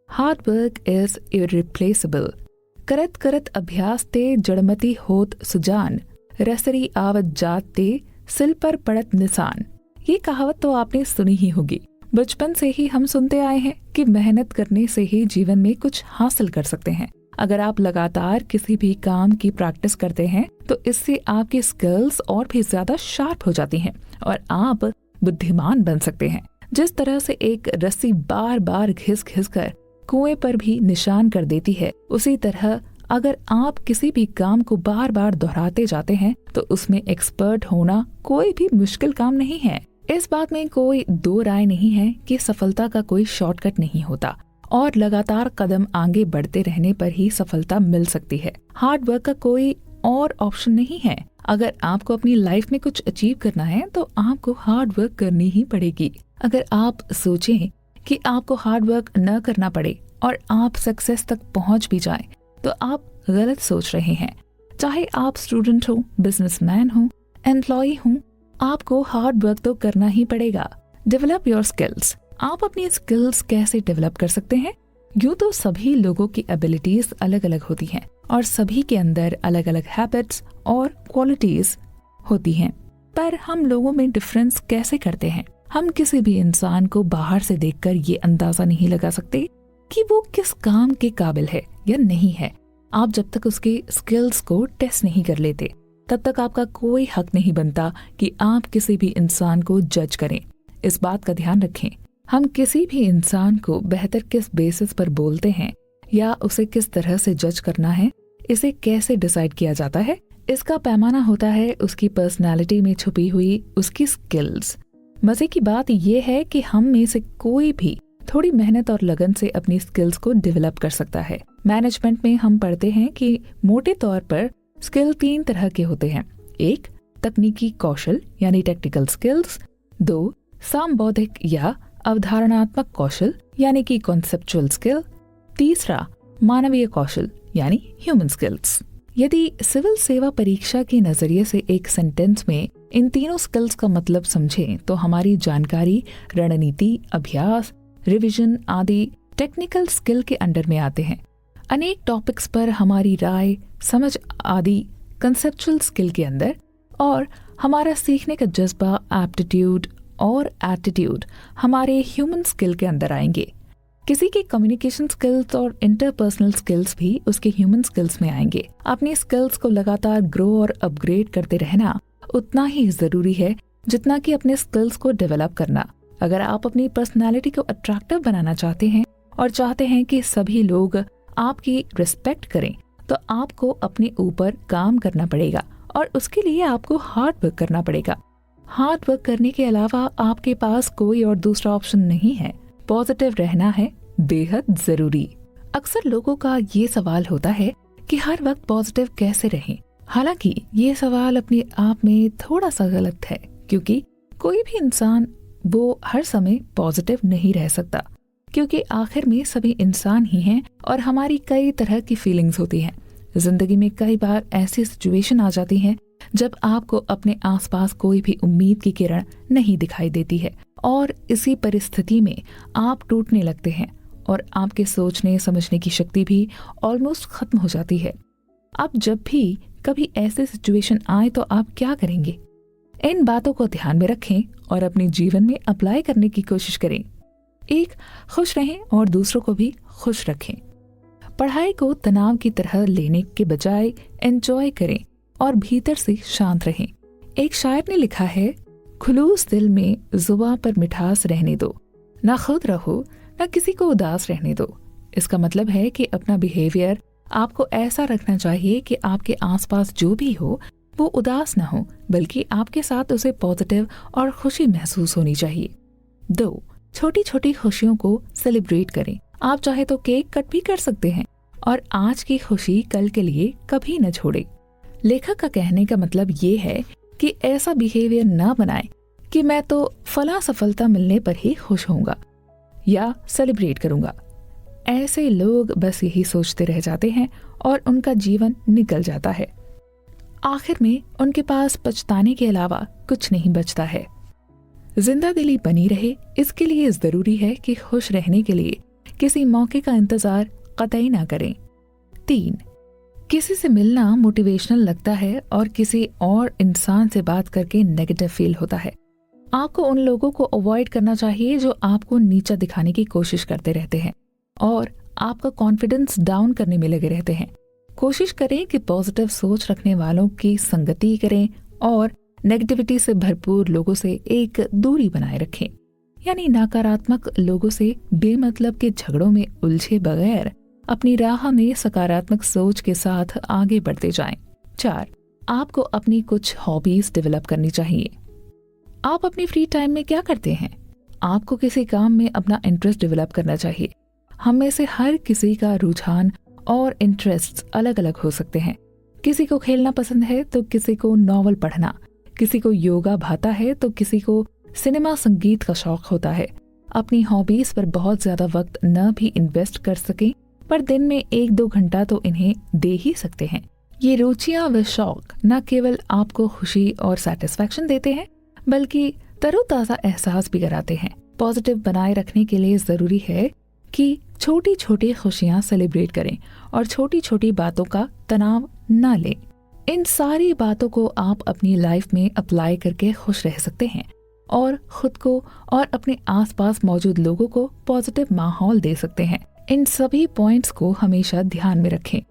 Hard work is irreplaceable. करत करत अभ्यास ते जड़मती होत सुजान, रसरी आवत जात ते सिल पर पड़त निशान। ये कहावत तो आपने सुनी ही होगी। बचपन से ही हम सुनते आए हैं कि मेहनत करने से ही जीवन में कुछ हासिल कर सकते हैं। अगर आप लगातार किसी भी काम की प्रैक्टिस करते हैं तो इससे आपकी स्किल्स और भी ज्यादा शार्प हो जाती हैं और आप बुद्धिमान बन सकते हैं। जिस तरह से एक रस्सी बार बार घिस घिस कर कुएं पर भी निशान कर देती है, उसी तरह अगर आप किसी भी काम को बार बार दोहराते जाते हैं तो उसमें एक्सपर्ट होना कोई भी मुश्किल काम नहीं है। इस बात में कोई दो राय नहीं है कि सफलता का कोई शॉर्टकट नहीं होता और लगातार कदम आगे बढ़ते रहने पर ही सफलता मिल सकती है। हार्ड वर्क का कोई और ऑप्शन नहीं है। अगर आपको अपनी लाइफ में कुछ अचीव करना है तो आपको हार्ड वर्क करनी ही पड़ेगी। अगर आप सोचें कि आपको हार्ड वर्क न करना पड़े और आप सक्सेस तक पहुंच भी जाएं, तो आप गलत सोच रहे हैं। चाहे आप स्टूडेंट हो, बिजनेसमैन हो, एम्प्लॉय हो, आपको हार्ड वर्क तो करना ही पड़ेगा। Develop your skills. आप अपनी स्किल्स कैसे डेवलप कर सकते हैं? यूँ तो सभी लोगों की एबिलिटीज अलग अलग होती हैं और सभी के अंदर अलग अलग हैबिट्स और क्वालिटीज होती हैं, पर हम लोगों में डिफरेंस कैसे करते हैं? हम किसी भी इंसान को बाहर से देखकर ये अंदाजा नहीं लगा सकते कि वो किस काम के काबिल है या नहीं है। आप जब तक उसके स्किल्स को टेस्ट नहीं कर लेते, तब तक आपका कोई हक नहीं बनता कि आप किसी भी इंसान को जज करें। इस बात का ध्यान रखें। हम किसी भी इंसान को बेहतर किस बेसिस पर बोलते हैं या उसे किस तरह से जज करना है, इसे कैसे डिसाइड किया जाता है? इसका पैमाना होता है उसकी पर्सनालिटी में छुपी हुई उसकी स्किल्स। मजे की बात यह है कि हम में से कोई भी थोड़ी मेहनत और लगन से अपनी स्किल्स को डेवलप कर सकता है। मैनेजमेंट में हम पढ़ते हैं कि मोटे तौर पर स्किल 3 तरह के होते हैं। 1. तकनीकी कौशल यानी टेक्निकल स्किल्स। 2. सांबौद्धिक या अवधारणात्मक कौशल यानी कि कॉन्सेप्चुअल स्किल। 3. मानवीय कौशल यानी ह्यूमन स्किल्स। यदि सिविल सेवा परीक्षा के नजरिए से एक सेंटेंस में इन तीनों स्किल्स का मतलब समझें तो हमारी जानकारी, रणनीति, अभ्यास, रिवीजन आदि टेक्निकल स्किल के अंडर में आते हैं। अनेक टॉपिक्स पर हमारी राय, समझ आदि कंसेप्चुअल स्किल के अंदर, और हमारा सीखने का जज्बा, एप्टीट्यूड और एटीट्यूड हमारे ह्यूमन स्किल के अंदर आएंगे। किसी की कम्युनिकेशन स्किल्स और इंटरपर्सनल स्किल्स भी उसके ह्यूमन स्किल्स में आएंगे। अपनी स्किल्स को लगातार ग्रो और अपग्रेड करते रहना उतना ही जरूरी है जितना कि अपने स्किल्स को डेवलप करना। अगर आप अपनी पर्सनालिटी को अट्रैक्टिव बनाना चाहते हैं और चाहते हैं कि सभी लोग आपकी रिस्पेक्ट करें, तो आपको अपने ऊपर काम करना पड़ेगा और उसके लिए आपको हार्ड वर्क करना पड़ेगा। हार्ड वर्क करने के अलावा आपके पास कोई और दूसरा ऑप्शन नहीं है। पॉजिटिव रहना है बेहद जरूरी। अक्सर लोगों का ये सवाल होता है कि हर वक्त पॉजिटिव कैसे रहें। हालांकि ये सवाल अपने आप में थोड़ा सा गलत है, क्योंकि कोई भी इंसान वो हर समय पॉजिटिव नहीं रह सकता, क्योंकि आखिर में सभी इंसान ही हैं और हमारी कई तरह की फीलिंग्स होती हैं। जिंदगी में कई बार ऐसी सिचुएशन आ जाती हैं जब आपको अपने आसपास कोई भी उम्मीद की किरण नहीं दिखाई देती है और इसी परिस्थिति में आप टूटने लगते हैं और आपके सोचने समझने की शक्ति भी ऑलमोस्ट खत्म हो जाती है। अब जब भी कभी ऐसी सिचुएशन आए तो आप क्या करेंगे? इन बातों को ध्यान में रखें और अपने जीवन में अप्लाई करने की कोशिश करें। एक, खुश रहें और दूसरों को भी खुश रखें। पढ़ाई को तनाव की तरह लेने के बजाय एंजॉय करें और भीतर से शांत रहें। एक शायर ने लिखा है, खुलूस दिल में जुबां पर मिठास रहने दो, ना खुद रहो ना किसी को उदास रहने दो। इसका मतलब है कि अपना बिहेवियर आपको ऐसा रखना चाहिए कि आपके आसपास जो भी हो वो उदास ना हो, बल्कि आपके साथ उसे पॉजिटिव और खुशी महसूस होनी चाहिए। 2, छोटी छोटी खुशियों को सेलिब्रेट करें। आप चाहे तो केक कट भी कर सकते हैं और आज की खुशी कल के लिए कभी न छोड़े। लेखक का कहने का मतलब ये है कि ऐसा बिहेवियर ना बनाएं कि मैं तो फला सफलता मिलने पर ही खुश होऊंगा या सेलिब्रेट करूंगा। ऐसे लोग बस यही सोचते रह जाते हैं और उनका जीवन निकल जाता है। आखिर में उनके पास पछताने के अलावा कुछ नहीं बचता है। जिंदा दिली बनी रहे, इसके लिए जरूरी है कि खुश रहने के लिए किसी मौके का इंतजार कतई ना करें। 3, किसी से मिलना मोटिवेशनल लगता है और किसी और इंसान से बात करके नेगेटिव फील होता है। आपको उन लोगों को अवॉइड करना चाहिए जो आपको नीचा दिखाने की कोशिश करते रहते हैं और आपका कॉन्फिडेंस डाउन करने में लगे रहते हैं। कोशिश करें कि पॉजिटिव सोच रखने वालों की संगति करें और नेगेटिविटी से भरपूर लोगों से एक दूरी बनाए रखें। यानी नकारात्मक लोगों से बेमतलब के झगड़ों में उलझे बगैर अपनी राह में सकारात्मक सोच के साथ आगे बढ़ते जाएं। 4, आपको अपनी कुछ हॉबीज डेवलप करनी चाहिए। आप अपनी फ्री टाइम में क्या करते हैं? आपको किसी काम में अपना इंटरेस्ट डेवलप करना चाहिए। हम में से हर किसी का रुझान और इंटरेस्ट अलग अलग हो सकते हैं। किसी को खेलना पसंद है तो किसी को नॉवल पढ़ना, किसी को योगा भाता है तो किसी को सिनेमा संगीत का शौक होता है। अपनी हॉबीज पर बहुत ज्यादा वक्त न भी इन्वेस्ट कर सकें, पर दिन में 1-2 घंटा तो इन्हें दे ही सकते हैं। ये रुचियां व शौक न केवल आपको खुशी और सेटिस्फैक्शन देते हैं बल्कि तरोताजा एहसास भी कराते हैं। पॉजिटिव बनाए रखने के लिए जरूरी है कि छोटी छोटी खुशियां सेलिब्रेट करें और छोटी छोटी बातों का तनाव न लें। इन सारी बातों को आप अपनी लाइफ में अप्लाई करके खुश रह सकते हैं और खुद को और अपने आसपास मौजूद लोगों को पॉजिटिव माहौल दे सकते हैं। इन सभी पॉइंट्स को हमेशा ध्यान में रखें